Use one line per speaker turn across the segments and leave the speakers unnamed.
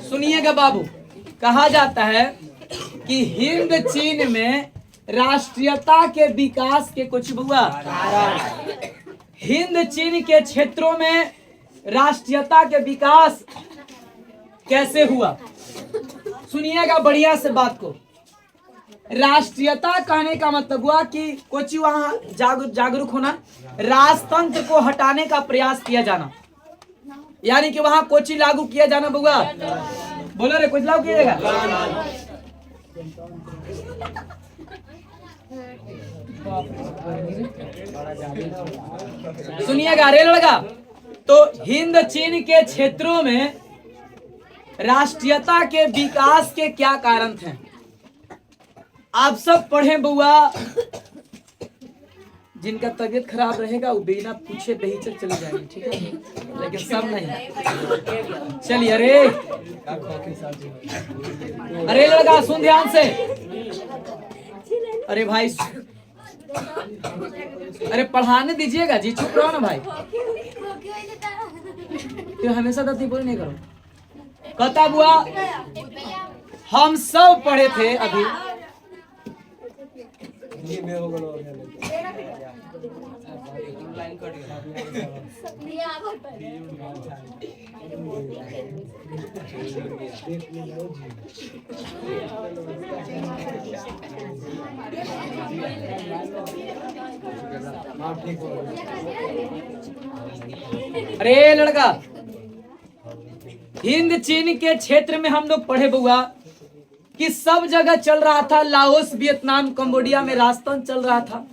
सुनिएगा बाबू, कहा जाता है कि हिंद चीन में राष्ट्रीयता के विकास के कुछ हुआ। हिंद चीन के क्षेत्रों में राष्ट्रीयता के विकास कैसे हुआ, सुनिएगा बढ़िया से बात को। राष्ट्रीयता कहने का मतलब हुआ कि कुछ वहां जागरूक होना, राजतंत्र को हटाने का प्रयास किया जाना, यानी कि वहां कोची लागू किया जाना। बुआ बोलो रे, कुछ लागू किया जाएगा। सुनिएगा रे लड़का, तो हिंद चीन के क्षेत्रों में राष्ट्रीयता के विकास के क्या कारण थे, आप सब पढ़े बुआ। जिनका तबीयत खराब रहेगा वो बिना पूछे दहीचल चले जाएंगे, ठीक है, लेकिन सब नहीं। चलिए अरे लड़का सुन ध्यान से। अरे भाई, अरे पढ़ाने दीजिएगा जी, चुप रहो ना भाई, तो हमेशा दत्ती बोल नहीं करो। कहता बुआ हम सब पढ़े थे अभी, अरे लड़का, हिंद चीन के क्षेत्र में हम लोग पढ़े बुआ कि सब जगह चल रहा था, लाओस, वियतनाम, कंबोडिया में राजतंत्र चल रहा था।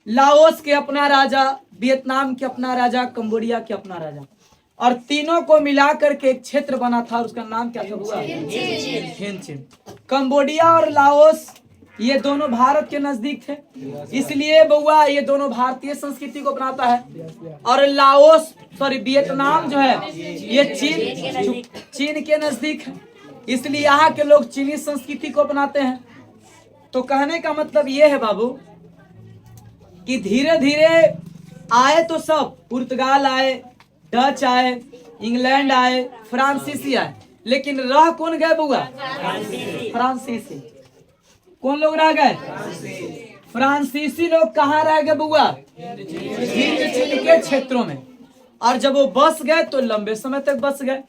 लाओस के अपना राजा, वियतनाम के अपना राजा, कंबोडिया के अपना राजा, और तीनों को मिलाकर के एक क्षेत्र बना था, और उसका नाम क्या था बुआ? हिंद चीन। कंबोडिया और लाओस ये दोनों भारत के नजदीक थे, इसलिए बुआ ये दोनों भारतीय संस्कृति को अपनाता है। और लाओस वियतनाम जो है ये चीन के नजदीक है, इसलिए यहाँ के लोग चीनी संस्कृति को अपनाते हैं। तो कहने का मतलब ये है बाबू कि धीरे धीरे आए तो सब, पुर्तगाल आए, डच आए, इंग्लैंड आए, फ्रांसीसी आए, लेकिन रह कौन गए बुआ? फ्रांसीसी। कौन लोग रह गए? फ्रांसीसी लोग कहाँ रह गए बुआ? हिंद चीन के क्षेत्रों में। और जब वो बस गए तो लंबे समय तक बस गए,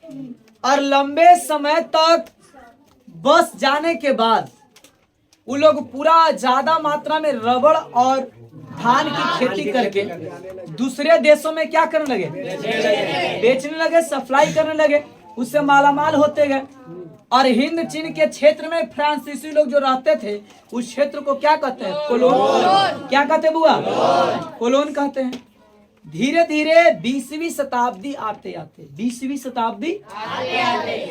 और लंबे समय तक बस जाने के बाद वो लोग पूरा ज्यादा मात्रा में रबड़ और धान की खेती करके दूसरे देशों में क्या करने लगे? बेचने लगे, सप्लाई करने लगे, उससे मालामाल होते गए। और हिंद चीन के क्षेत्र में फ्रांसीसी लोग जो रहते थे उस क्षेत्र को क्या कहते हैं? कोलोन। क्या कहते हैं बुआ? कोलोन कहते हैं। धीरे धीरे 20वीं शताब्दी आते आते 20वीं शताब्दी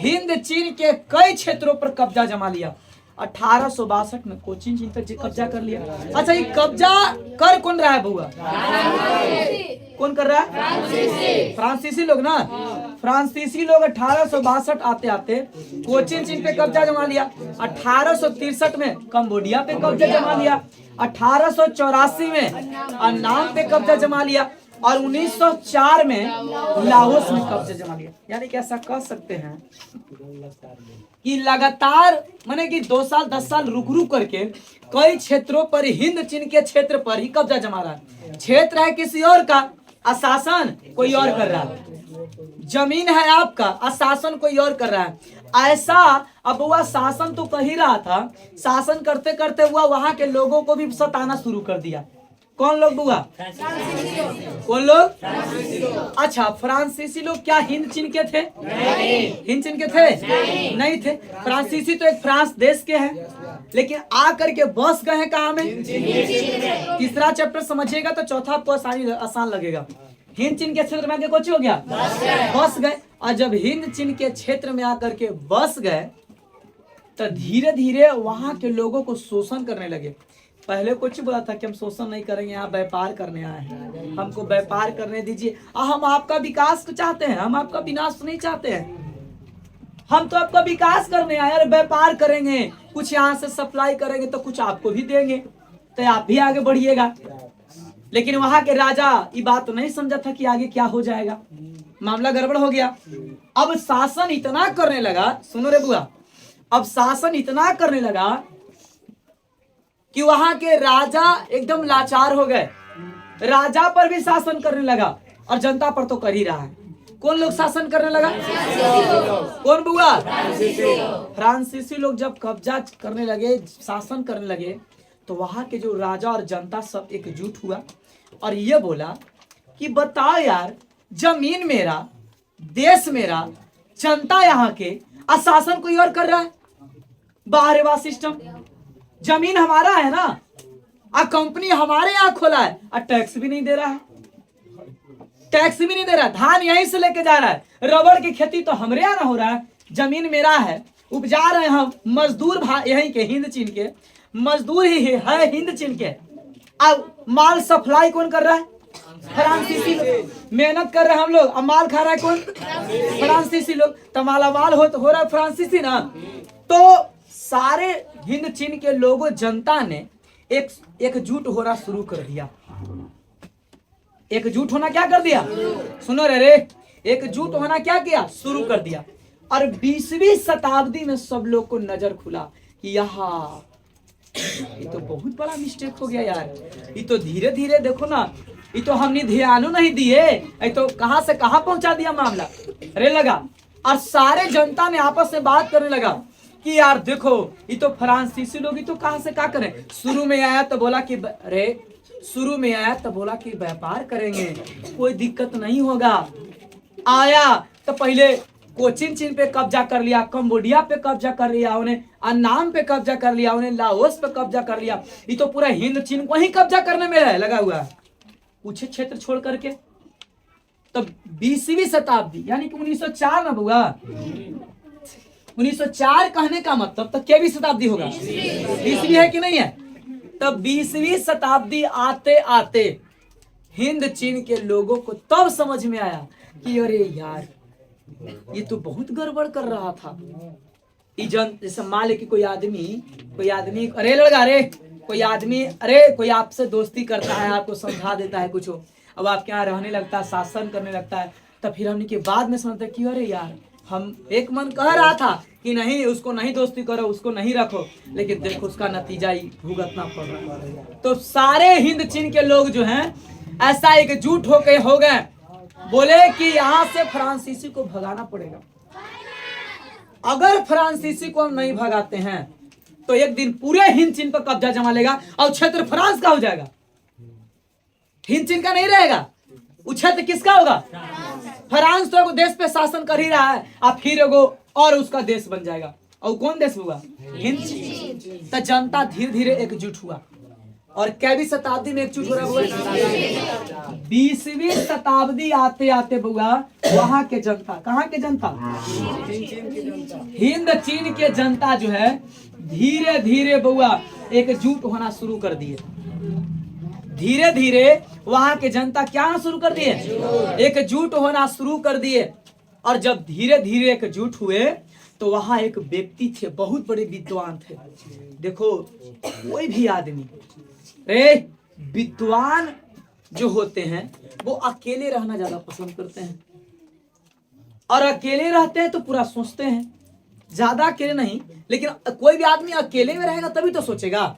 हिंद चीन के कई क्षेत्रों पर कब्जा जमा लिया। 1862 में कोचिन चीन पर कब्जा कर लिया। अच्छा, ये कब्जा कर कौन रहा है बुआ? कौन कर रहा है? फ्रांसीसी लोग ना। फ्रांसीसी लोग 1862 आते आते कोचिन चीन पे कब्जा जमा लिया। 1863 में कंबोडिया पे कब्जा जमा लिया। 1884 में अन्नाम पे कब्जा जमा लिया, और 1904 में लाओस में कब्जा जमा लिया। यानी कि ऐसा कह सकते हैं कि लगातार माने कि 2 साल 10 साल रुक रुक करके कई क्षेत्रों पर, हिंद चीन के क्षेत्र पर ही कब्जा जमा रहा है। क्षेत्र है किसी और का, अशासन कोई और कर रहा है। जमीन है आपका, अशासन कोई और कर रहा है। ऐसा अब वह शासन तो कर ही रहा था, शासन करते करते हुआ वहां के लोगों को भी सताना शुरू कर दिया। कौन लोग बुआ? कौन लोग? अच्छा, फ्रांसीसी लोग क्या हिंद चीन के थे? हिंद चीन के थे? नहीं थे। फ्रांसीसी तो एक फ्रांस देश के हैं, लेकिन आ करके बस गए हैं कहाँ में? तीसरा चैप्टर समझिएगा तो चौथा आपको आसान लगेगा। हिंद चीन के क्षेत्र में आके कुछ हो गया, बस गए। और जब हिंद चीन के क्षेत्र में आकर के बस गए तो धीरे धीरे वहां के लोगों को शोषण करने लगे। पहले कुछ बोला था कि हम शोषण नहीं करेंगे, यहाँ व्यापार करने आए हैं, हमको व्यापार करने दीजिए। हम आपका विकास चाहते हैं, हम आपका विनाश नहीं चाहते हैं। हम तो आपका विकास करने आए, और व्यापार करेंगे, कुछ यहाँ से सप्लाई करेंगे तो कुछ आपको भी देंगे, तो आप भी आगे बढ़िएगा। लेकिन वहां के राजा ये बात नहीं समझा था कि आगे क्या हो जाएगा, मामला गड़बड़ हो गया। अब शासन इतना करने लगा, सुनो रे बुआ, अब शासन इतना करने लगा कि वहां के राजा एकदम लाचार हो गए। राजा पर भी शासन करने लगा और जनता पर तो कर ही रहा है। कौन लोग शासन करने लगा? कौन बुआ? फ्रांसीसी लोग जब कब्जा करने लगे, शासन करने लगे, तो वहां के जो राजा और जनता सब एकजुट हुआ और ये बोला कि बताओ यार, जमीन मेरा, देश मेरा, जनता यहाँ के, और शासन कोई और कर रहा है। बाहर वाला सिस्टम, जमीन हमारा है ना, आ कंपनी हमारे यहाँ खोला है और टैक्स भी नहीं दे रहा है, टैक्स भी नहीं दे रहा, धान यहीं से लेके जा रहा है, रबड़ की खेती तो हमारे यहाँ ना हो रहा है, जमीन मेरा है, उपजा रहे हैं हम, मजदूर यहीं के, हिंद चीन के मजदूर ही है, हिंद चीन के। अब माल सप्लाई कौन कर रहा है? फ्रांसीसी लोग। मेहनत कर रहे हैं हम लोग, अब माल खा रहा है कौन? फ्रांसीसी लोग। तो मालामाल हो रहा है फ्रांसीसी ना। तो सारे हिंद चीन के लोगों, जनता ने एकजुट होना शुरू कर दिया। एकजुट होना क्या कर दिया? सुनो रे, एकजुट होना क्या किया? शुरू कर दिया। और 20वीं शताब्दी में सब लोग को नजर खुला कि यहाँ ये तो बहुत बड़ा मिस्टेक हो गया यार, ये तो धीरे धीरे देखो ना, ये तो हमने ध्यान नहीं दिए, ये तो कहां से कहां पहुंचा दिया मामला। अरे लगा, और सारे जनता ने आपस में बात करने लगा कि यार देखो, ये तो फ्रांसीसी लोग, ये तो कहां से क्या करें। शुरू में आया तो बोला कि अरे, शुरू में आया तो बोला कि व्यापार करेंगे, कोई दिक्कत नहीं होगा। आया तो पहले कोचिन चीन पे कब्जा कर लिया, कंबोडिया पे कब्जा कर लिया, उन्हें अन्नाम पे कब्जा कर लिया, उन्हें लाओस पे कब्जा कर लिया। ये तो पूरा हिंद चीन को ही कब्जा करने में है लगा हुआ, कुछ क्षेत्र छोड़ करके। तब 20वीं शताब्दी यानी कि 1904 ना हुआ, 1904 कहने का मतलब तब क्या 20वीं शताब्दी होगा? 20वीं है कि नहीं है? तब 20वीं शताब्दी आते आते हिंद चीन के लोगों को तब समझ में आया कि अरे यार, ये तो बहुत गड़बड़ कर रहा था। जैसे मान ले कि कोई आदमी अरे लड़का, अरे कोई आदमी, अरे कोई आपसे दोस्ती करता है, आपको समझा देता है कुछ, अब आपके यहाँ रहने लगता है, शासन करने लगता है, तब फिर हमने के बाद में समझते कि अरे यार, हम एक मन कह रहा था कि नहीं, उसको नहीं दोस्ती करो, उसको नहीं रखो, लेकिन देखो उसका नतीजा ही भुगतना पड़ रहा है। तो सारे हिंद चीन के लोग जो हैं ऐसा एकजुट होके हो गए, बोले कि यहाँ से फ्रांसीसी को भगाना पड़ेगा। अगर फ्रांसीसी को हम नहीं भगाते हैं तो एक दिन पूरे हिंद चीन पर कब्जा जमा लेगा और क्षेत्र फ्रांस का हो जाएगा, हिंद चीन का नहीं रहेगा। वो क्षेत्र किसका होगा? फ्रांस तो एगो देश पे शासन कर ही रहा है, अब फिर एगो और उसका देश बन जाएगा, और कौन देश होगा? हिंद चीन। तो जनता धीरे धीरे एकजुट हुआ। और कैवी शताब्दी में एकजुट हो रहा हुआ? 20वीं शताब्दी आते आते बुआ, वहां के जनता, कहाँ के जनता? हिंद चीन के जनता जो है धीरे धीरे बुआ एकजुट होना शुरू कर दिए। धीरे धीरे वहां के जनता क्या शुरू कर दिए? एकजुट होना शुरू कर दिए। और जब धीरे धीरे एकजुट हुए तो वहां एक व्यक्ति थे, बहुत बड़े विद्वान थे। देखो, कोई भी आदमी, विद्वान जो होते हैं वो अकेले रहना ज्यादा पसंद करते हैं, और अकेले रहते हैं तो पूरा सोचते हैं, ज्यादा अकेले नहीं। लेकिन कोई भी आदमी अकेले में रहेगा तभी तो सोचेगा,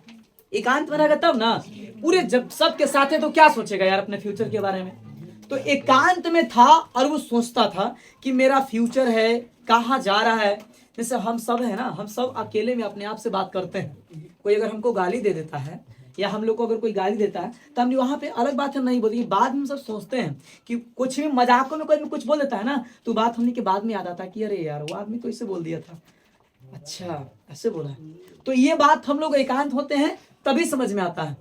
एकांत में रहेगा तब ना। पूरे जब सबके साथ है तो क्या सोचेगा यार अपने फ्यूचर के बारे में। तो एकांत में था और वो सोचता था कि मेरा फ्यूचर है, कहाँ जा रहा है। जैसे हम सब है ना, हम सब अकेले में अपने आप से बात करते हैं। कोई अगर हमको गाली दे देता है या हम लोग को अगर कोई गाली देता है तो हमने वहाँ पे अलग बात है नहीं बोलती, बाद में सब सोचते हैं कि कुछ भी मजाकों में कोई भी कुछ बोल देता है ना, तो बात हमने के बाद में याद आता है कि अरे यार वो आदमी तो इससे बोल दिया था, अच्छा ऐसे बोला है। तो ये बात हम लोग एकांत होते हैं तभी समझ में आता है।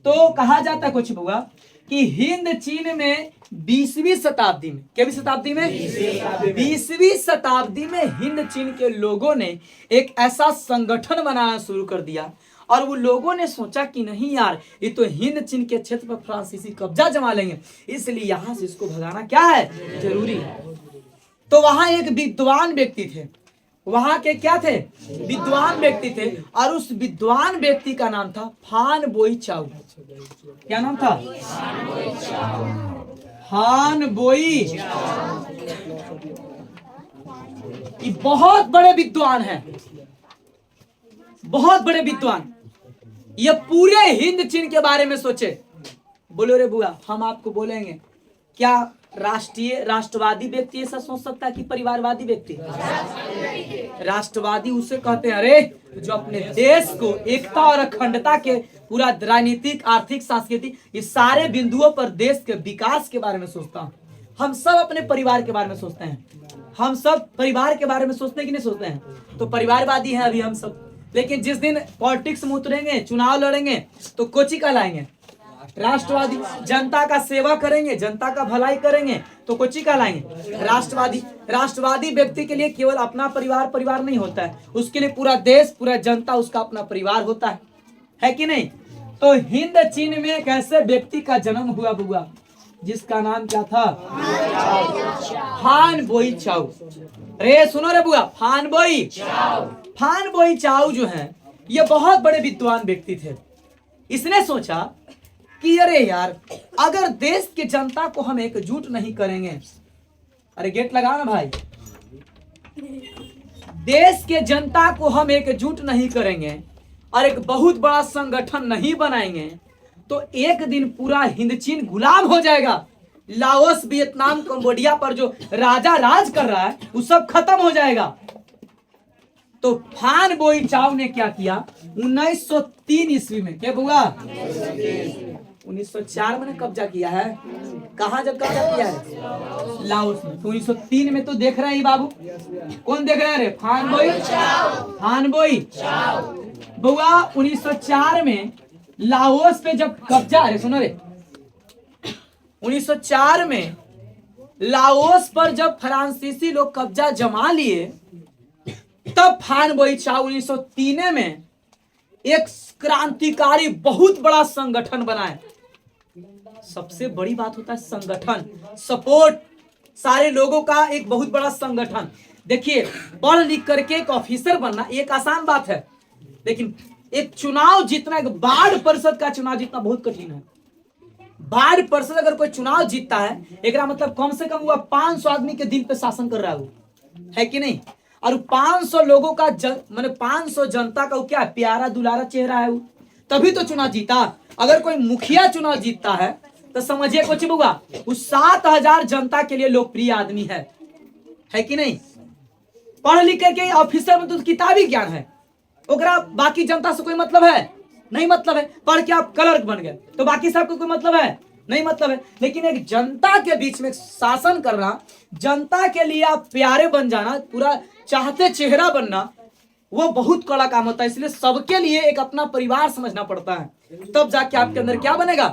तो कहा जाता है कुछ होगा कि हिंद चीन में 20वीं शताब्दी में, कितवीं शताब्दी में? 20वीं शताब्दी में हिंद चीन के लोगों ने एक ऐसा संगठन बनाना शुरू कर दिया, और वो लोगों ने सोचा कि नहीं यार, ये तो हिंद चीन के क्षेत्र पर फ्रांसीसी कब्जा जमा लेंगे, इसलिए यहां से इसको भगाना क्या है, जरूरी है। तो वहां एक विद्वान व्यक्ति थे, वहां के क्या थे? विद्वान व्यक्ति थे। और उस विद्वान व्यक्ति का नाम था फान बोई चाउ। क्या नाम था? फान बोई। ये बहुत बड़े विद्वान हैं, बहुत बड़े विद्वान। ये पूरे हिंद चीन के बारे में सोचे। बोलो रे बुआ, हम आपको बोलेंगे क्या राष्ट्रवादी व्यक्ति ऐसा सोच सकता है कि परिवारवादी व्यक्ति? राष्ट्रवादी उसे कहते हैं अरे जो अपने देश को एकता और अखंडता के पूरा राजनीतिक, आर्थिक, सांस्कृतिक ये सारे बिंदुओं पर देश के विकास के बारे में सोचता हूं। हम सब अपने परिवार के बारे में सोचते हैं, हम सब परिवार के बारे में सोचते हैं कि नहीं सोचते हैं? तो परिवारवादी हैं अभी हम सब। लेकिन जिस दिन पॉलिटिक्स में उतरेंगे, चुनाव लड़ेंगे, तो कोची कहलाएंगे? राष्ट्रवादी। जनता का सेवा करेंगे, जनता का भलाई करेंगे, तो कोची कहलाएंगे? राष्ट्रवादी। राष्ट्रवादी व्यक्ति के लिए केवल अपना परिवार नहीं होता है, उसके लिए पूरा देश, पूरा जनता उसका अपना परिवार होता है कि नहीं? तो हिंद चीन में एक ऐसे व्यक्ति का जन्म हुआ बुआ, जिसका नाम क्या था? फान बोई चाउ। रे सुनो रे बुआ, फान बोई चाउ जो है ये बहुत बड़े विद्वान व्यक्ति थे। इसने सोचा कि अरे यार, अगर देश की जनता को हम एकजुट नहीं करेंगे, अरे गेट लगाओ ना भाई, देश के जनता को हम एकजुट नहीं करेंगे और एक बहुत बड़ा संगठन नहीं बनाएंगे, तो एक दिन पूरा हिंद चीन गुलाम हो जाएगा। लाओस, वियतनाम, कंबोडिया पर जो राजा राज कर रहा है वो सब खत्म हो जाएगा। तो फान बोई चाउ ने क्या किया? 1903 ईस्वी में, क्या बुआ? 1904 में कब्जा किया है। कहां जब कब्जा किया है? लाओस में। तो 1903 में तो देख रहे हैं बाबू, कौन देख रहे हैं? रे फान बोई बुआ 1904 में लाओस पे जब कब्जा, अरे सुनो रे, 1904 में लाओस पर जब फ्रांसीसी लोग कब्जा जमा लिए, तब फान बोई चाउ 1903 में एक क्रांतिकारी बहुत बड़ा संगठन बनाए। सबसे बड़ी बात होता है संगठन, सपोर्ट, सारे लोगों का एक बहुत बड़ा संगठन। देखिए, पढ़ लिख करके एक ऑफिसर बनना एक आसान बात है, लेकिन एक चुनाव जीतना, एक वार्ड परिषद का चुनाव जीतना बहुत कठिन है। वार्ड परिषद अगर कोई चुनाव जीतता है, एक मतलब कम से कम वो 500 आदमी के दिल पे शासन कर रहा है कि नहीं? और 500 लोगों का माने 500 जनता का वो क्या प्यारा दुलारा चेहरा है वो, तभी तो चुनाव जीता। अगर कोई मुखिया चुनाव जीतता है तो समझिए कुछ बुआ, वो 7000 जनता के लिए लोकप्रिय आदमी है कि नहीं? पढ़ लिख करके ऑफिसर में तो किताबी ज्ञान है, ओकरा बाकी जनता से कोई मतलब है नहीं, मतलब है। पढ़ के आप क्लर्क बन गए तो बाकी सबको कोई मतलब है नहीं, मतलब है। लेकिन एक जनता के बीच में शासन करना, जनता के लिए आप प्यारे बन जाना, पूरा चाहते चेहरा बनना, वो बहुत कड़ा काम होता है। इसलिए सबके लिए एक अपना परिवार समझना पड़ता है, तब जाके आपके अंदर क्या बनेगा,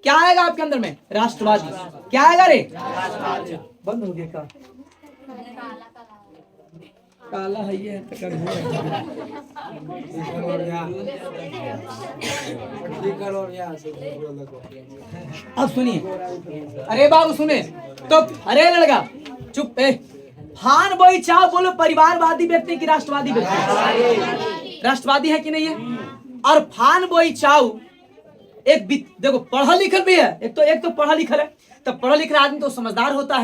क्या आएगा आपके अंदर में? राष्ट्रवादी। क्या आएगा रे? बंद हो गया का काला है ये अब सुनिए, अरे बाबू सुने तो, अरे लड़का चुप। फान बोई चाउ बोलो परिवारवादी व्यक्ति की राष्ट्रवादी व्यक्ति? राष्ट्रवादी है कि नहीं है? और फान बोई चाउ एक देखो पढ़ा लिखल भी है, एक तो पढ़ा लिखल है, तब पढ़ा लिखल आदमी तो समझदार होता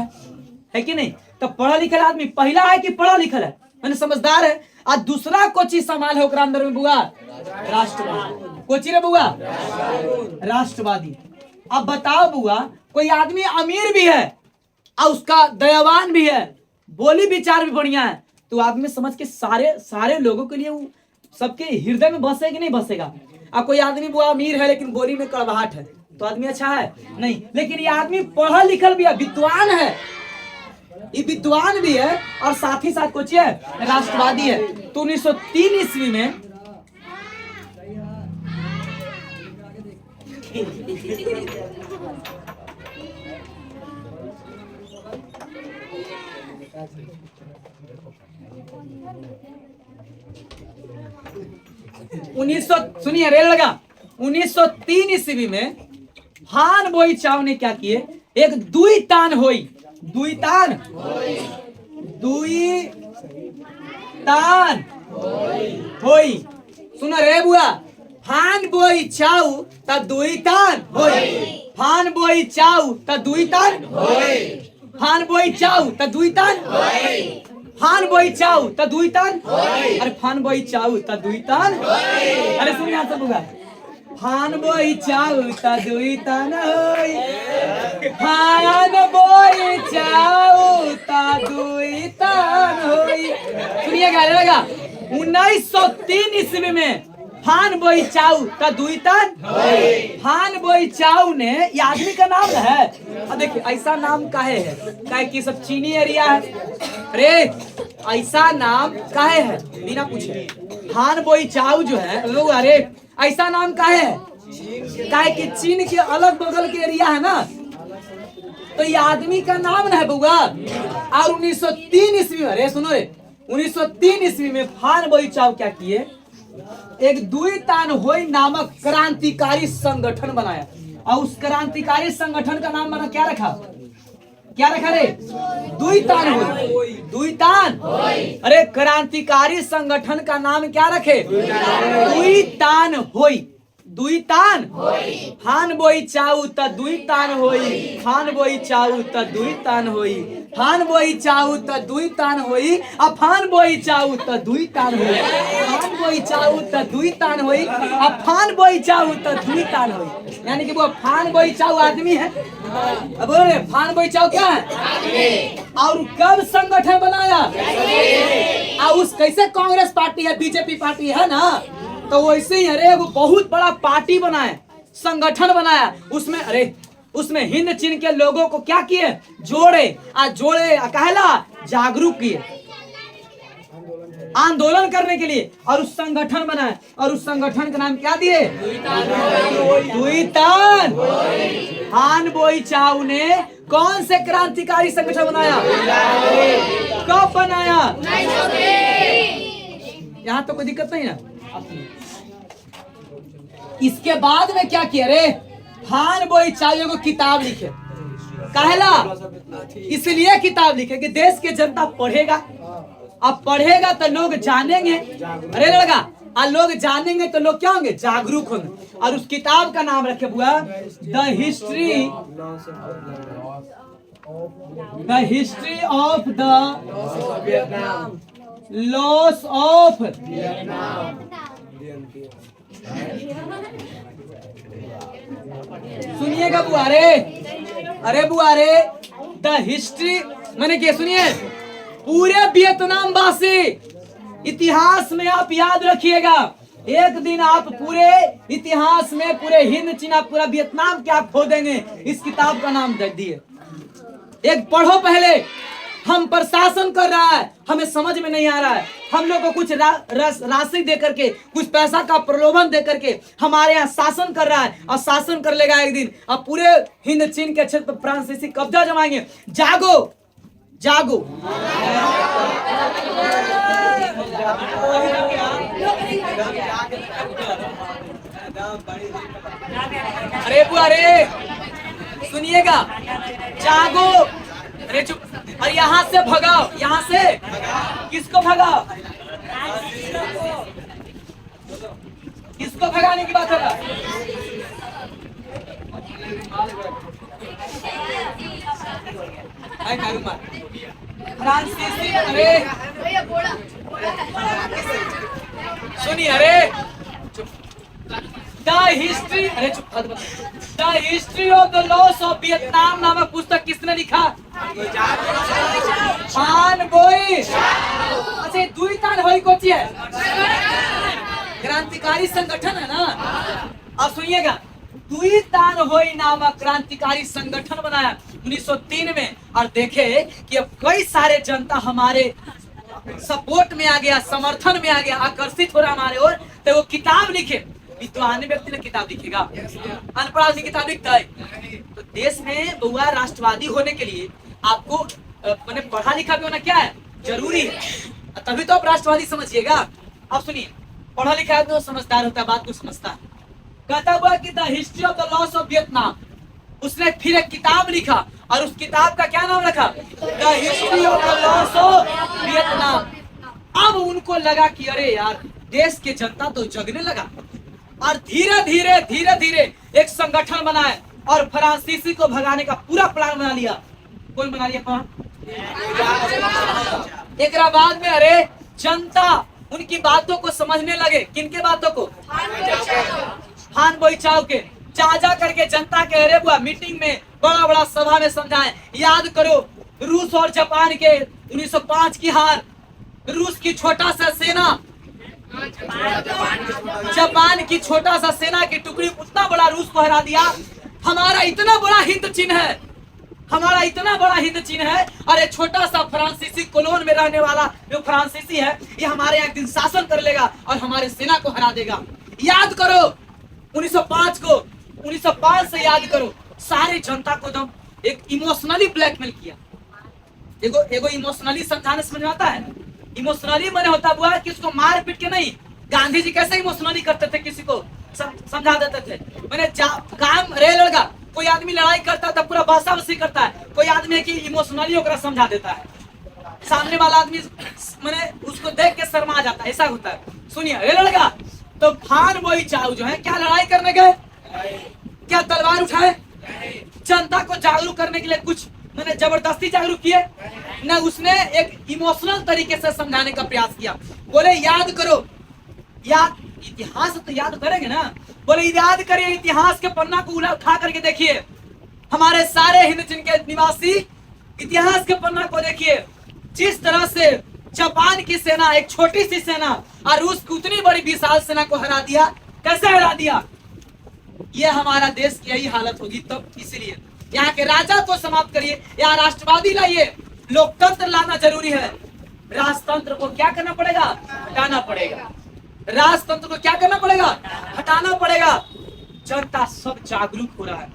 है कि नहीं? तब पढ़ा लिखल आदमी पहला है कि पढ़ा लिखल है, मैंने समझदार है। और दूसरा कोची समाल है ओकरा अंदर में बुआ? राष्ट्रवादी। कोची रे बुआ? राष्ट्रवादी। अब बताओ बुआ, कोई आदमी अमीर भी है और उसका दयावान भी है, बोली विचार भी बढ़िया है, तो आदमी समझ के सारे लोगों के लिए वो सबके हृदय में बसेगा कि नहीं बसेगा? अब कोई आदमी बुआ अमीर है लेकिन बोली में कड़वाहट है, तो आदमी अच्छा है नहीं। लेकिन ये आदमी पढ़ा लिखल भी है, विद्वान है, ये विद्वान भी है और साथ ही साथ कुछ है राष्ट्रवादी है। तो 1903 ईस्वी में सुनिए रेल लगा, 1903 ईस्वी में फान बोई चाउ ने क्या किए? एक दुई तान तान होई। सुन रे बुआ, फान बोई चाऊ त दुई तान होई। फान बोई चाऊ त दुई तान होई। फान बोई चाऊ त दुई तान होई। फान बोई चाऊ त दुई तान होई। अरे फान बोई चाऊ त दुई तान होई। अरे सुन यहाँ से बुआ, फान बोई चाऊ त दुई तान होई। फान बोई चाऊ त दुई तान होई। सुनिएगा लगा 1903 ईस्वी में फान बोई चाऊ त दुई तान। फान बोई चाऊ ने ये आदमी का नाम है। अब देखिए ऐसा नाम काहे है, काहे कि सब चीनी एरिया है। अरे ऐसा नाम काहे है बिना पूछे। फान बोई चाऊ जो है लोग, अरे ऐसा नाम काहे है, काहे कि चीन के अलग बगल के एरिया है ना, तो ये आदमी का नाम ना है बउआ। और 1903 ईस्वी में, अरे सुनो रे, 1903 ईस्वी में फान बोई चाऊ क्या किए, एक दुई तान होई नामक क्रांतिकारी संगठन बनाया। और उस क्रांतिकारी संगठन का नाम बना क्या रखा, क्या रखा रे, दुई तान होई। दुई तान, अरे क्रांतिकारी संगठन का नाम क्या रखे, दुई तान होई। दुई तान, फान बोई चाऊ त दुई तान होई। फान बोई चाऊ त दुई तान होई। फान बोई चाऊ त दुई तान होई। आ फान बोई चाऊ त दुई तान होई। फान बोई चाऊ त दुई तान होई। आ फान बोई चाऊ त दुई तान होई। यानी कि वो फान बोई चाऊ आदमी है। अब बोलो रे, फान बोई चाऊ क्या है। और कब संगठन बनाया, और उस कैसे कांग्रेस पार्टी है, बीजेपी पार्टी है ना, तो वैसे ही अरे वो बहुत बड़ा पार्टी बनाए, संगठन बनाया। उसमें अरे उसमें हिंद चीन के लोगों को क्या किए, जोड़े कहला जागरूक किए आंदोलन करने के लिए, और उस संगठन बनाए। और उस संगठन का नाम क्या दिए, दुई तान। फान बोई चाऊ ने कौन से क्रांतिकारी संगठन बनाया, कब बनाया, यहाँ तो कोई दिक्कत नहीं ना। इसके बाद में क्या किया रे, फान बोई चाऊ को किताब लिखे। कहला इसलिए किताब लिखे कि देश के जनता पढ़ेगा, अब पढ़ेगा तो लोग जानेंगे। अरे लड़का, और लोग जानेंगे तो लोग क्या होंगे, जागरूक होंगे। और उस किताब का नाम रखे बुआ, the history of the loss of. सुनिएगा बुआ रे, अरे बुआ रे, द हिस्ट्री मैंने क्या सुनिए, पूरे वियतनाम वासी इतिहास में आप याद रखिएगा, एक दिन आप पूरे इतिहास में पूरे हिंद चीन पूरा वियतनाम क्या खो देंगे। इस किताब का नाम दे दिए, एक पढ़ो पहले। हम प्रशासन कर रहा है, हमें समझ में नहीं आ रहा है, हम लोग को कुछ राशि दे करके, कुछ पैसा का प्रलोभन दे करके हमारे यहाँ शासन कर रहा है, और शासन कर लेगा एक दिन। अब पूरे हिंद चीन के क्षेत्र पर फ्रांसीसी कब्जा जमाएंगे। जागो जागो। अरे बुआ रे सुनिएगा, जागो। अरे चुप, अरे यहाँ से भगाओ, यहाँ से किसको भगाओ, किसको भगाने की बात है। फ्रांसीसी, अरे सुनिए, अरे द हिस्ट्री, अरे चुप, the history of the loss of Vietnam नामक पुस्तक किसने लिखा, फान बोई। अच्छा, दुई तान होई कोची है, क्रांतिकारी संगठन है ना। अब सुनिएगा, दुई तान होई नामक क्रांतिकारी संगठन बनाया 1903 में। और देखे कि अब कई सारे जनता हमारे सपोर्ट में आ गया, समर्थन में आ गया, आकर्षित हो रहा हमारे ओर, तो वो किताब लिखे। विद्वान व्यक्ति ने किताब लिखेगा, अनपढ़ आदमी किताब लिखता है। तो देश में बहुआ राष्ट्रवादी होने के लिए आपको मैंने पढ़ा लिखा भी होना क्या है, जरूरी है, तभी तो आप राष्ट्रवादी समझिएगा। अब सुनिए, पढ़ा लिखा है तो समझदार होता है, बात को समझता है। कहता हुआ कि the history of the loss of Vietnam, उसने फिर एक किताब लिखा, और उस किताब का क्या नाम रखा, the history of the loss of Vietnam. अब उन लगा कि अरे यार देश के जनता तो जगने लगा, और धीरे धीरे एक संगठन बनाए और फ्रांसीसी को भगाने का पूरा प्लान बना लिया। कौन बना लिया प्लान? एक बाद में अरे जनता उनकी बातों को समझने लगे। किनके बातों को? हान बोईचाओ के। जा करके जनता के अरे बुआ मीटिंग में बड़ा सभा में समझाएं, याद करो रूस और जापान के 1905 की हार, रूस की छोटा सा सेना, जापान की छोटा सा सेना की टुकड़ी उतना बड़ा रूस को हरा दिया। हमारा इतना बड़ा हिंद चिन्ह है, हमारा इतना बड़ा हिंद चिन्ह है, और एक छोटा सा फ्रांसीसी कॉलोन में रहने वाला जो फ्रांसीसी है, ये हमारे यहाँ एक दिन शासन कर लेगा और हमारे सेना को हरा देगा। याद करो 1905 को, 1905 से याद करो। सारे जनता को दम एक इमोशनली ब्लैकमेल किया। एगो इमोशनली समझाने समझ में आता है। इमोशनली मैंने होता हुआ कि उसको मार पीट के नहीं। गांधी जी कैसे इमोशनली करते थे, किसी को समझा देते थे। मैंने काम रे लड़का, कोई आदमी लड़ाई करता था पूरा बहसा बसी करता है, कोई आदमी है कि इमोशनली ओकरा समझा देता है, सामने वाला आदमी मैंने उसको देख के शर्मा जाता है, ऐसा होता है। सुनिए रे लड़का, तो फान बोईचाओ जो है क्या लड़ाई करने गए? क्या तलवार उठाए? जनता को जागरूक करने के लिए कुछ मैंने जबरदस्ती जागरूक किए ना, उसने एक इमोशनल तरीके से समझाने का प्रयास किया। बोले याद करो, याद इतिहास तो याद करेंगे ना, बोले याद करिए इतिहास के पन्ना को उठा करके देखिए, हमारे सारे हिंद चिन्ह के निवासी इतिहास के पन्ना को देखिए। जिस तरह से जापान की सेना, एक छोटी सी सेना, और रूस की उतनी बड़ी विशाल सेना को हरा दिया। कैसे हरा दिया? ये हमारा देश की यही हालत होगी तब। इसलिए यहाँ के राजा को समाप्त करिए, यहाँ राष्ट्रवादी लाइए, लोकतंत्र लाना जरूरी है। राजतंत्र को क्या करना पड़ेगा? हटाना पड़ेगा। राजतंत्र को क्या करना पड़ेगा? हटाना पड़ेगा। जनता सब जागरूक हो रहा है।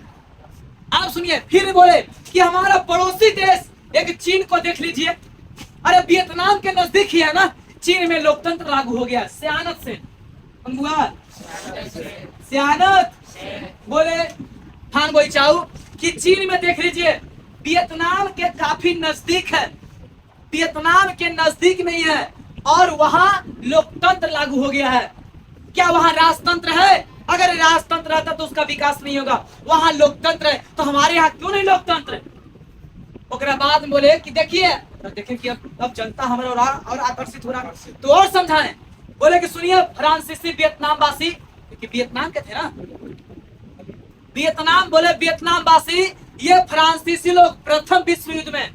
आप सुनिए, फिर बोले कि हमारा पड़ोसी देश एक चीन को देख लीजिए। अरे वियतनाम के नजदीक ही है ना, चीन में लोकतंत्र लागू हो गया। सियानत से सियानत बोले फान बोईचाओ कि चीन में देख लीजिए, वियतनाम के काफी नजदीक है, वियतनाम के नजदीक में ही है, और वहां लोकतंत्र लागू हो गया है। क्या वहां राजतंत्र है? अगर राजतंत्र रहता तो उसका विकास नहीं होगा। वहां लोकतंत्र है, तो हमारे यहाँ क्यों नहीं लोकतंत्र? ओकरा बाद में बोले कि देखिए कि अब जनता हमारे और आकर्षित हो रहा, तो और समझाएं। बोले कि सुनिए फ्रांसीसी वियतनाम वासी, क्योंकि वियतनाम के थे ना, वियतनाम, बोले वियतनाम वासी, ये फ्रांसीसी लोग प्रथम विश्व युद्ध में,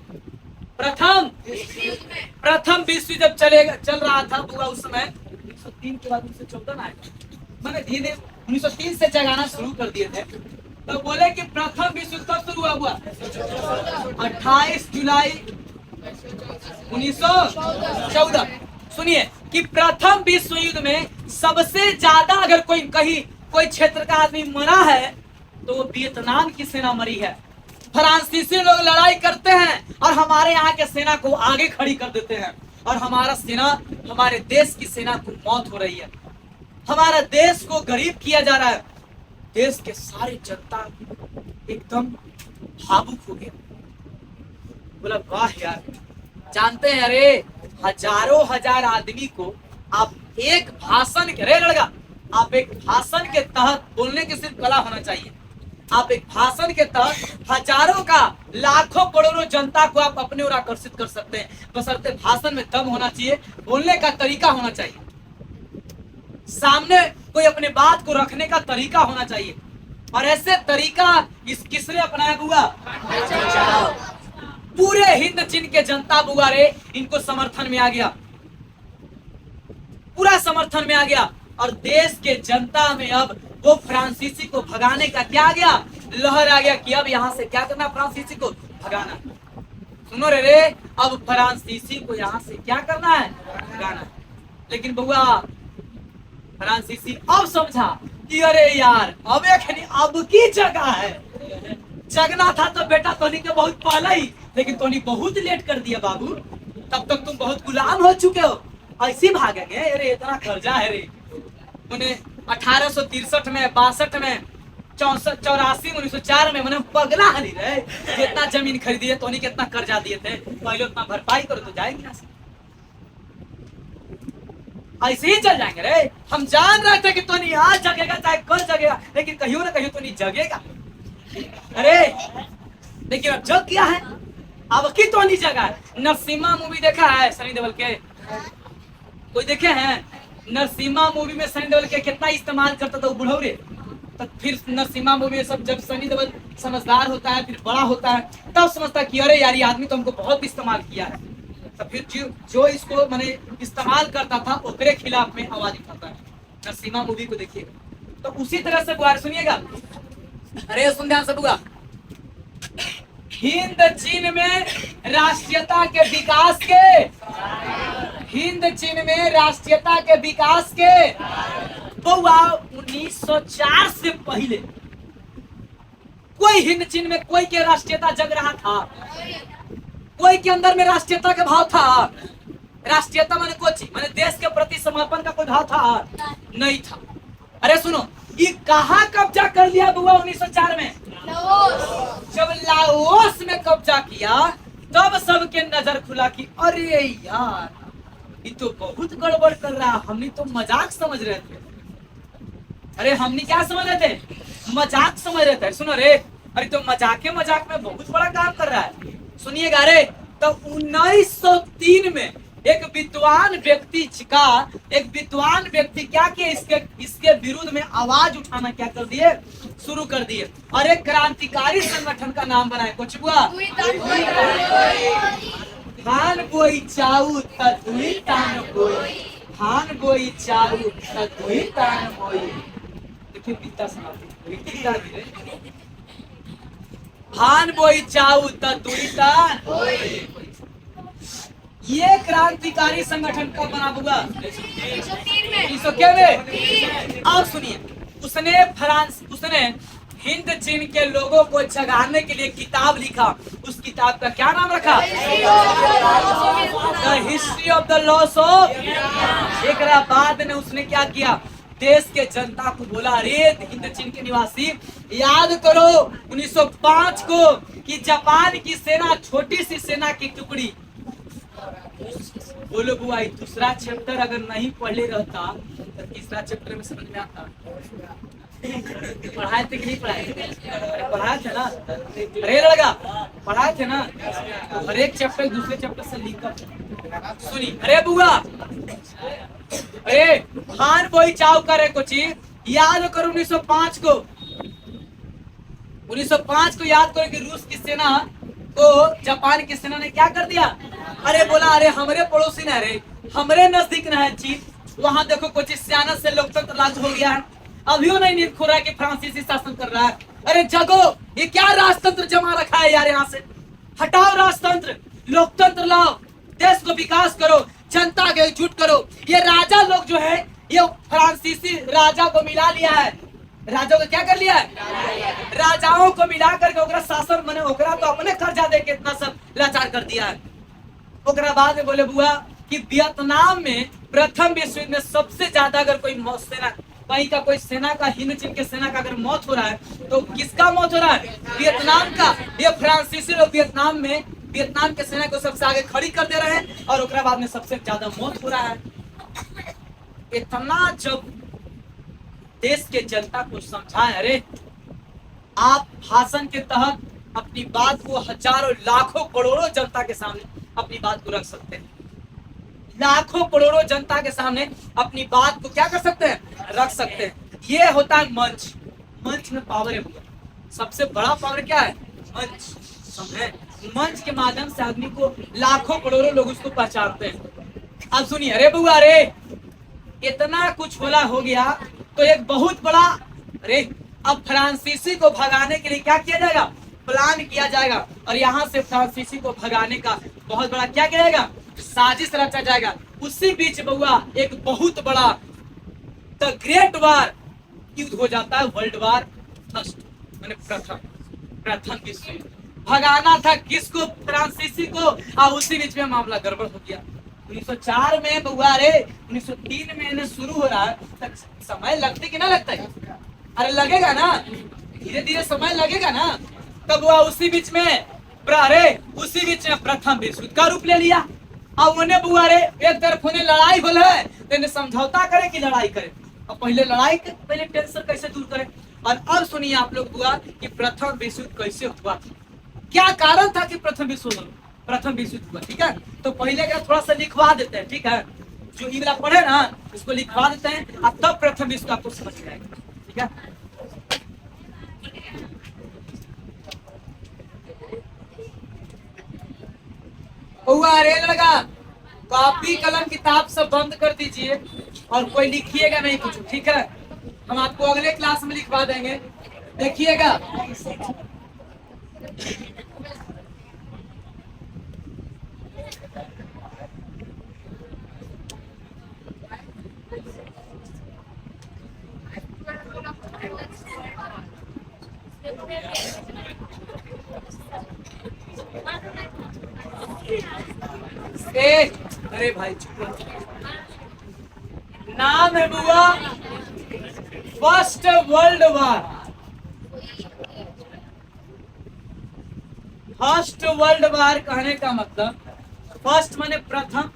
प्रथम विश्व जब चल रहा था बुआ, उस समय 1903 के बाद 1914 आया, मैंने धीरे 1903 से जगाना शुरू कर दिए थे। तो बोले कि प्रथम विश्व युद्ध कब शुरू हुआ? 28 जुलाई 1914। सुनिए कि प्रथम विश्व युद्ध में सबसे ज्यादा अगर कोई क्षेत्र का आदमी मरा है तो वो वियतनाम की सेना मरी है। फ्रांसीसी लोग लड़ाई करते हैं और हमारे यहाँ के सेना को आगे खड़ी कर देते हैं, और हमारा सेना, हमारे देश की सेना को मौत हो रही है, हमारा देश को गरीब किया जा रहा है। देश के सारे जनता एकदम भावुक हो गया। बोला वाह यार, जानते हैं अरे हजारों हजार आदमी को आप एक भाषण के, रे लड़का, आप एक भाषण के तहत, बोलने की सिर्फ कला होना चाहिए, आप एक भाषण के तहत हजारों का, लाखों करोड़ों जनता को आप अपने ओर आकर्षित कर सकते हैं। बशर्ते भाषण में दम होना चाहिए, बोलने का तरीका होना चाहिए, सामने कोई अपने बात को रखने का तरीका होना चाहिए। और ऐसे तरीका किसने अपनाया बुआ? पूरे हिंद चीन के जनता बुआ रे इनको समर्थन में आ गया, पूरा समर्थन में आ गया। और देश के जनता में अब वो फ्रांसीसी को भगाने का क्या आ गया? लहर आ गया कि अब यहाँ से क्या करना? फ्रांसीसी को भगाना। सुनो रे, अब फ्रांसीसी को यहाँ से क्या करना है? भगाना। लेकिन बुआ फ्रांसीसी अब समझा कि अरे यार अब की जगह है, जगना था तो बेटा तोनी के बहुत पहले ही, लेकिन तोनी बहुत लेट कर दिया बाबू, तब तक तुम बहुत गुलाम हो चुके हो, ऐसे भागेंगे। अरे इतना कर्जा है रे, उन्हें 1863 में, 62 में, 64, 84 में, 1904 में मैंने पगला हली रहे, जितना जमीन खरीदी है तोनी कितना कर्जा दिए थे, पहले उतना भरपाई करो तो जाएगी ना। ऐसे ही चल जाएंगे रे। हम जान रहे थे कि तो नहीं आज जगेगा चाहे कल जगेगा, लेकिन कहीं ना कहीं तो नहीं जगेगा। अरे लेकिन अब जग गया है, अब की तो नहीं जगा है। नरसिम्हा मूवी देखा है सनी देओल के? कोई देखे हैं? नरसिम्हा मूवी में सनी देओल के कितना इस्तेमाल करता था वो बुढ़ौरे। तब फिर नरसिम्हा मूवी में सब जब सनी देओल समझदार होता है, फिर बड़ा होता है, तब समझता है कि अरे यार ये आदमी तो हमको बहुत इस्तेमाल किया है। तो फिर जो इसको मैंने इस्तेमाल करता था ओकरे खिलाफ में आवाज उठाता है। नरसिम्हा मूवी को देखिएगा। तो उसी तरह से बुआर सुनिएगा। अरे सुन ध्यान से बुआ। हिंद चीन में राष्ट्रीयता के विकास के, हिंद चीन में राष्ट्रीयता के विकास के बउआ 1904 से पहले कोई हिंद चीन में कोई के राष्ट्रीयता जग रहा था? कोई के अंदर में राष्ट्रीयता का भाव था? राष्ट्रीयता माने कोची माने देश के प्रति समर्पण का कोई भाव था? नहीं था। अरे सुनो, ये कहाँ कब्जा कर लिया बुआ 1904 में? जब लाओस में कब्जा किया तब सबके नजर खुला कि अरे यार ये तो बहुत गड़बड़ कर रहा है। हमने तो मजाक समझ रहे थे। अरे हमने क्या समझ रहे थे? मजाक समझ रहे थे। सुनो रे, अरे तो मजाक में बहुत बड़ा काम कर रहा है। सुनिएगा रे, तो 1903 में एक विद्वान व्यक्ति क्या किया, इसके विरुद्ध में आवाज उठाना क्या कर दिए, शुरू कर दिए, और एक क्रांतिकारी संगठन का नाम बनाए। कुछ हुआ? धान बोई चाऊ तदुई तान बोई, धान बोई चाऊ तदुई तान बोई। देखिए पिता समाप्ति, धान बोई चाऊ तदुई तान बोई। ये क्रांतिकारी संगठन कब बना हुआ? 1903 में। और सुनिए, उसने हिंद चीन के लोगों को जगाने के लिए किताब लिखा। उस किताब का क्या नाम रखा? The history of the loss of. एक बाद में उसने क्या किया, देश के जनता को बोला, अरे हिंद चीन के निवासी याद करो 1905 को कि जापान की सेना, छोटी सी सेना की टुकड़ी। बोलो बुआ, दूसरा चैप्टर अगर नहीं पढ़े रहता तो तीसरा चैप्टर में समझ में आता। पढ़ाए थे कि नहीं पढ़ाए थे? पढ़ाए थे ना? अरे लड़का पढ़ाए थे ना? तो हर एक चैप्टर दूसरे चैप्टर से लिंक कर। सुनी, अरे बुआ, अरे खान बोई चाव करे कुछ याद करो 1905 को। 1905 को याद करो कि रूस की सेना को जापान की सेना ने क्या कर दिया? अरे बोला, अरे हमारे पड़ोसी न रे, हमारे नजदीक न है चीन, वहां देखो कुछ सियानत से लोकतंत्र लागू हो गया है। अभियो नहीं नींद खो रहा है कि फ्रांसीसी शासन कर रहा है। अरे जगो, ये क्या राजतंत्र जमा रखा है यार, यहाँ से हटाओ राजतंत्र, लोकतंत्र लाओ, देश को विकास करो, जनता के एकजुट करो। ये राजा लोग जो है, ये फ्रांसीसी राजा को मिला लिया है। राजा को क्या कर लिया है? राजाओं को मिला करके ओकरा शासन बने, ओकरा तो अपने कर्जा दे के इतना सब लाचार कर दिया है। ओकरा बाद में बोले बुआ कि वियतनाम में प्रथम विश्व युद्ध में सबसे ज्यादा अगर कोई सेना, कहीं का कोई सेना का, हिंद चीन के सेना का अगर मौत हो रहा है तो किसका मौत हो रहा है? वियतनाम का। ये फ्रांसीसी लोग वियतनाम में, वियतनाम के सेना को सबसे आगे खड़ी कर दे रहे हैं और ओकरा बाद में सबसे ज्यादा मौत हो रहा है। इतना जब देश के जनता को समझाएं, अरे आप भाषण के तहत अपनी बात को हजारों लाखों करोड़ों जनता के सामने अपनी बात को रख सकते हैं। लाखों करोड़ों जनता के सामने अपनी बात को क्या कर सकते हैं? रख सकते हैं। ये होता है मंच। मंच में पावर है, सबसे बड़ा पावर क्या है? मंच। समझे? मंच के माध्यम से आदमी को लाखों करोड़ों लोग उसको पहचानते हैं। अब सुनिए, अरे बुआ, अरे इतना कुछ बोला हो गया तो एक बहुत बड़ा, अरे अब फ्रांसीसी को भगाने के लिए क्या किया जाएगा? प्लान किया जाएगा, और यहाँ से फ्रांसीसी को भगाने का बहुत बड़ा क्या किया जाएगा? साजिश रचा जाएगा। उसी बीच बउआ एक बहुत बड़ा द ग्रेट वार युद्ध हो जाता है, वर्ल्ड वार फर्स्ट, मैंने प्रथम विश्व युद्ध। भगाना था किसको? फ्रांसीसी को। और उसी बीच में मामला गड़बड़ हो गया। 1904 में बउआ, रे 1903 में इन्हें शुरू हो रहा है, समय लगता कि ना लगता है? अरे लगेगा ना, धीरे धीरे समय लगेगा ना। तब वह उसी बीच में प्रथम विश्व युद्ध का रूप ले लिया। अब उन्हें बुआ रे एक तरफ उन्हें लड़ाई हो है, तो इन्हें समझौता करे कि लड़ाई करे। अब पहले लड़ाई के पहले टेंशन कैसे दूर करे। और अब सुनिए आप लोग हुआ कि प्रथम विश्व युद्ध कैसे हुआ, क्या कारण था कि प्रथम विश्व युद्ध हुआ। ठीक है, तो पहले का थोड़ा सा लिखवा देते हैं। ठीक है, जो इधर पढ़े ना उसको लिखवा देते हैं और तब प्रथम विश्व आपको समझ में आएगा। ठीक है, हुआ अरे लगा, कॉपी कलम किताब सब बंद कर दीजिए और कोई लिखिएगा नहीं कुछ। ठीक है, हम आपको अगले क्लास में लिखवा देंगे, देखिएगा। अरे भाई नाम है बुआ first world war. First world war कहने का मतलब फर्स्ट माने प्रथम,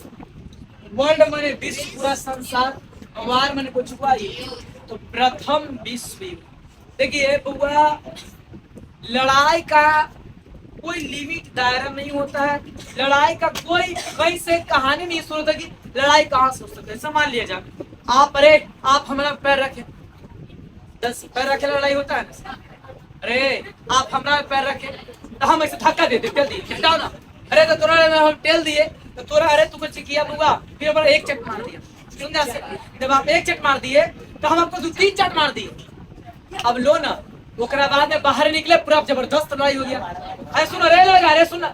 वर्ल्ड माने विश्व, पूरा संसार, वार माने कुछ हुआ ही, तो प्रथम विश्व युद्ध। देखिए बुआ, लड़ाई का कोई लिमिट दायरा नहीं होता है, लड़ाई का कोई कहीं से कहानी नहीं शुरू होता कि लड़ाई कहाँ से हो सकता है। मान लिया जाए आप हमारा पैर रखे, 10 पैर रखे लड़ाई होता है। अरे आप हमारा पैर रखे तो हम ऐसे धक्का देते, टेल दिए, हटाओ ना। अरे तो तोरा हम टेल दिए तो तोरा, अरे तू कुछ किया बुआ, फिर हमारा एक चट मार दिया। जब आप एक चट मार दिए तो हम आपको 2-3 चट मार दिए। अब लो ना, ओकरा बाद में बाहर निकले, पूरा जबरदस्त लड़ाई हो गया। अरे सुनो रे लगा, अरे सुन,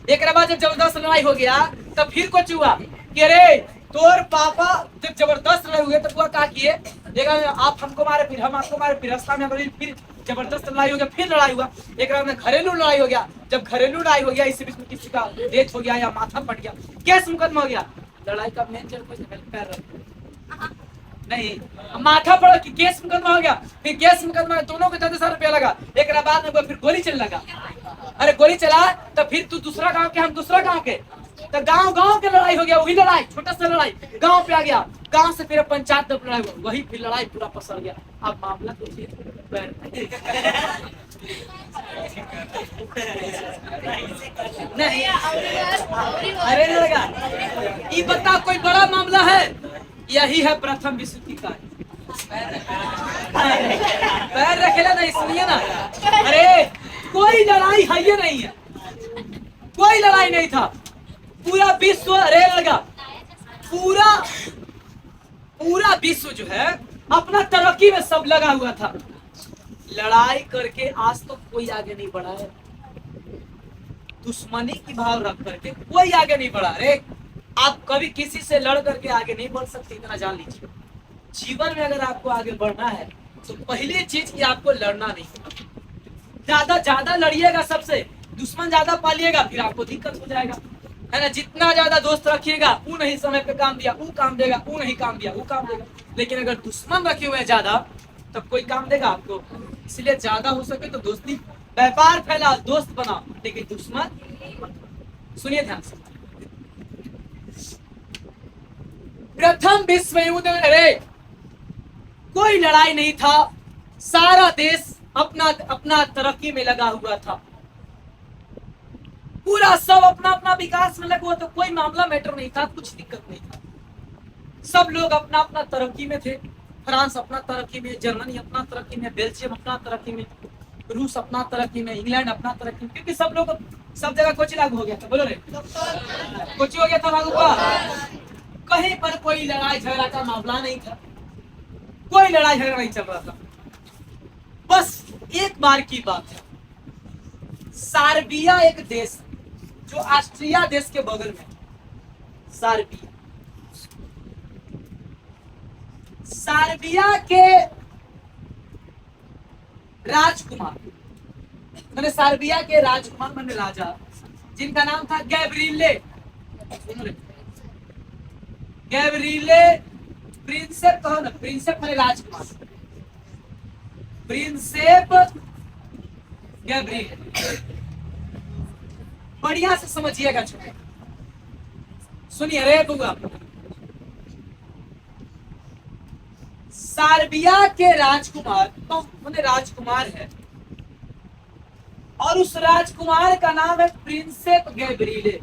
एक बाद जब जबरदस्त लड़ाई हो गया तब फिर कुछ हुआ कि अरे तोर पापा जब जबरदस्त लड़ाई हुई तो बुआ क्या किए, देखा आप हमको मारे, फिर हम आपको मारे, फिर रास्ता में फिर जबरदस्त लड़ाई हो गया, फिर लड़ाई हुआ। एक में घरेलू लड़ाई हो गया। जब घरेलू लड़ाई हो गया, इसी बीच में किसी का डेथ हो गया या माथा फट गया, केस मुकदमा हो गया। लड़ाई का मेन जड़ पैर नहीं, माथा पड़ा कि केस मुकदमा हो गया, फिर केस मुकदमा दोनों को 10,000 रुपया लगा। एक बाद में फिर गोली चलने लगा। अरे गोली चला तो फिर तू दूसरा गांव के, हम दूसरा गांव के, तो गांव के लड़ाई हो गया। वही लड़ाई, छोटा सा लड़ाई गांव पे आ गया, गांव से फिर पंचायत में लड़ाई हुआ, वही फिर लड़ाई पूरा पसर गया। अब मामला कुछ नहीं। अरे लगा, ये बता कोई बड़ा मामला है, यही है प्रथम विश्व की कार्य। पैर रखेला नहीं, सुनिए ना। अरे कोई लड़ाई है ये नहीं है, कोई लड़ाई नहीं था। पूरा विश्व, अरे लगा, पूरा विश्व जो है अपना तरक्की में सब लगा हुआ था। लड़ाई करके आज तो कोई आगे नहीं बढ़ा है, दुश्मनी की भाव रख करके कोई आगे नहीं बढ़ा। अरे आप कभी किसी से लड़ करके आगे नहीं बढ़ सकते, इतना जान लीजिए। जीवन में अगर आपको आगे बढ़ना है तो पहली चीज कि आपको लड़ना नहीं, ज्यादा लड़िएगा सबसे, दुश्मन ज्यादा पालिएगा, फिर आपको दिक्कत हो जाएगा, है ना। जितना ज्यादा दोस्त रखिएगा, वो नहीं समय पे काम दिया वो काम देगा, वो नहीं काम दिया वो काम देगा। लेकिन अगर दुश्मन रखे हुए ज्यादा तब कोई काम देगा आपको। इसलिए ज्यादा हो सके तो दोस्ती, व्यापार फैला, दोस्त बना, लेकिन दुश्मन। सुनिए ध्यान से, प्रथम विश्व युद्ध में अरे कोई लड़ाई नहीं था, सारा देश अपना तरक्की में लगा हुआ था, पूरा सब अपना विकास में लगा हुआ, तो कोई मामला मैटर नहीं था, कुछ दिक्कत नहीं था। सब लोग अपना तरक्की में थे। फ्रांस अपना तरक्की में, जर्मनी अपना तरक्की में, बेल्जियम अपना तरक्की में, रूस अपना तरक्की में, इंग्लैंड अपना तरक्की में, क्योंकि सब लोग सब जगह कुछ लागू हो गया था। बोलो रे, कुछ हो गया था लागू का, कहीं पर कोई लड़ाई झगड़ा का मामला नहीं था, कोई लड़ाई झगड़ा नहीं चल रहा था। बस एक बार की बात है, सर्बिया एक देश जो ऑस्ट्रिया देश के बगल में, सर्बिया के राजकुमार, मैंने सर्बिया के राजकुमार मैंने राजा, जिनका नाम था गैब्रिले प्रिंसेप, कहो ना, प्रिंसेप मैंने राजकुमार, प्रिंसेप गैब्रिले। बढ़िया से समझिएगा छोटे, सुनिए रे बुआ, सर्बिया के राजकुमार तो उन्हें राजकुमार है और उस राजकुमार का नाम है प्रिंसेप गैब्रिएले।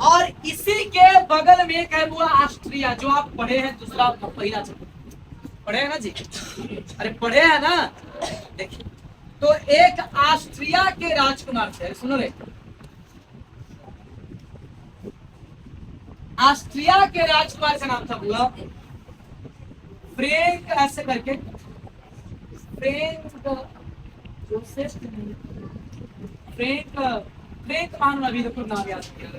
और इसी के बगल में एक है बुआ ऑस्ट्रिया, जो आप पढ़े हैं दूसरा पहला चैप्टर पढ़े हैं ना जी, अरे पढ़े हैं ना। देखिए तो एक ऑस्ट्रिया के राजकुमार थे, सुनो रे, ऑस्ट्रिया के राजकुमार का नाम था बुआ फ्रैंक, ऐसे करके फ्रैंक जोसेफ, फ्रैंक मान अभी देखो नाम याद किया।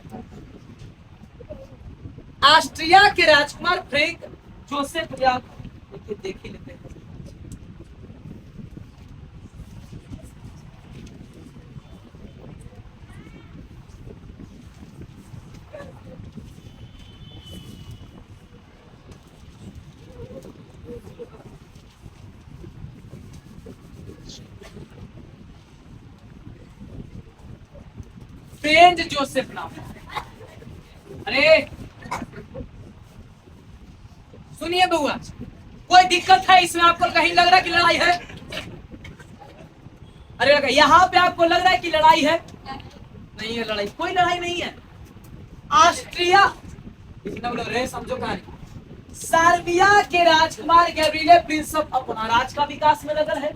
ऑस्ट्रिया के राजकुमार फ्रैंक जोसेफ, याद देख ही लेते हैं। फ्रैंक जोसेफ नाम है। अरे सुनिए बउआ, कोई दिक्कत है इसमें? आपको कहीं लग रहा है कि लड़ाई है? अरे यहाँ पे आपको लग रहा है कि लड़ाई है? नहीं है लड़ाई, कोई लड़ाई नहीं है। ऑस्ट्रिया रे समझो कहानी, सर्बिया के राजकुमार गैब्रिएले प्रिंसेप अपना राज का विकास में लगा है।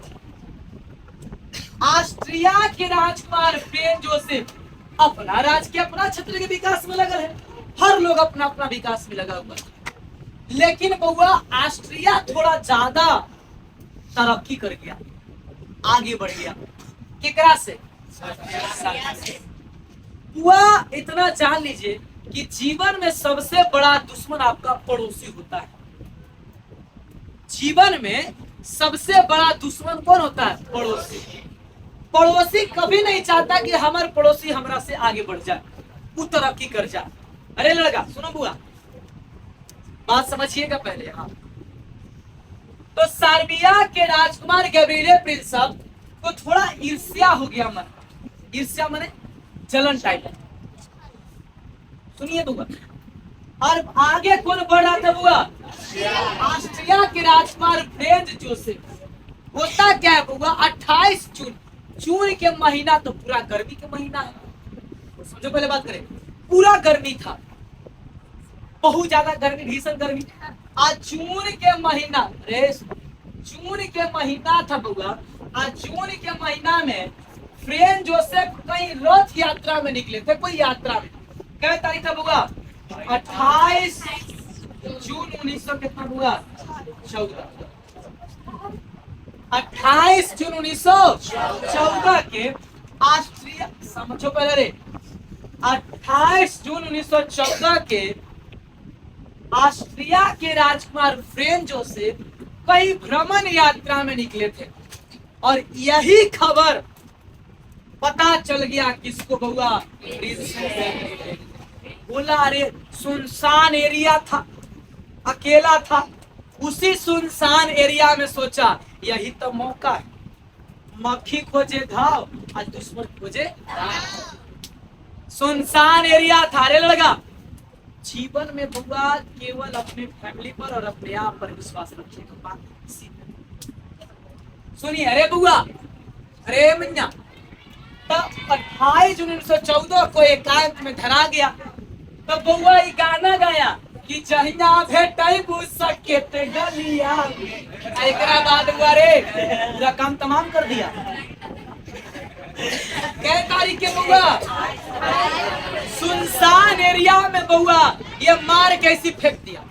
ऑस्ट्रिया के राजकुमार फ्रैंक जोसेफ अपना राज के अपना क्षेत्र के विकास में लगा है। हर लोग अपना अपना विकास में लगा हुआ है। लेकिन बउआ ऑस्ट्रिया थोड़ा ज्यादा तरक्की कर गया, आगे बढ़ गया। केकरा से? बुआ इतना जान लीजिए कि जीवन में सबसे बड़ा दुश्मन आपका पड़ोसी होता है। जीवन में सबसे बड़ा दुश्मन कौन होता है? पड़ोसी। पड़ोसी कभी नहीं चाहता कि हमारे पड़ोसी हमरा से आगे बढ़ जाए, वो तरक्की कर जाए। अरे लड़का सुनो बुआ, बात समझिएगा पहले। हाँ तो सर्बिया के राजकुमार गैब्रिएले प्रिंसेप को थोड़ा ईर्ष्या हो गया मन, ईर्ष्या माने जलन टाइप। सुनिए बुआ, और आगे कौन बढ़ रहा था बुआ? ऑस्ट्रिया के राजकुमार फ्रैंक जोसेफ। होता क्या है बुआ, 28 जून, जून के महीना तो पूरा गर्मी के महीना है, तो समझो पहले बात करें, पूरा गर्मी था, बहुत ज्यादा गर्मी, भीषण गर्मी। आज जून के महीना, जून के महीना था बुआ। आज जून के महीना में फ्रैंक जोसेफ कहीं रथ यात्रा में निकले थे, कोई यात्रा में। क्या तारीख था बुआ? 28 जून 1900 कितना बुआ? 14। 28 जून 1914 के ऑस्ट्रिया, समझो पहले रे, 28 जून 1914 के ऑस्ट्रिया के राजकुमार फ्रैंक जोसेफ कई भ्रमण यात्रा में निकले थे और यही खबर पता चल गया किसको बउआ? बोला अरे सुनसान एरिया था, अकेला था, उसी सुनसान एरिया में सोचा यही तो मौका है, मक्खी खोजे घाव और दुश्मन खोजे राह। सुनसान एरिया था। रे लड़का, जीवन में बुआ केवल अपने फैमिली पर और अपने आप पर विश्वास रखिएगा, बात सुनिए। अरे बुआ, अरे मिन्ना, तब 28 जून 1914 को एकांत में धरा गया, तब बुआ ये गाना गाया कि जहिया भेटैबू सकेत गलिया। एकरा बाद हुआ रे पूरा काम तमाम कर दिया। कै तारीख के बुआ? सुनसान एरिया में बुआ ये मार कैसी फेंक दिया।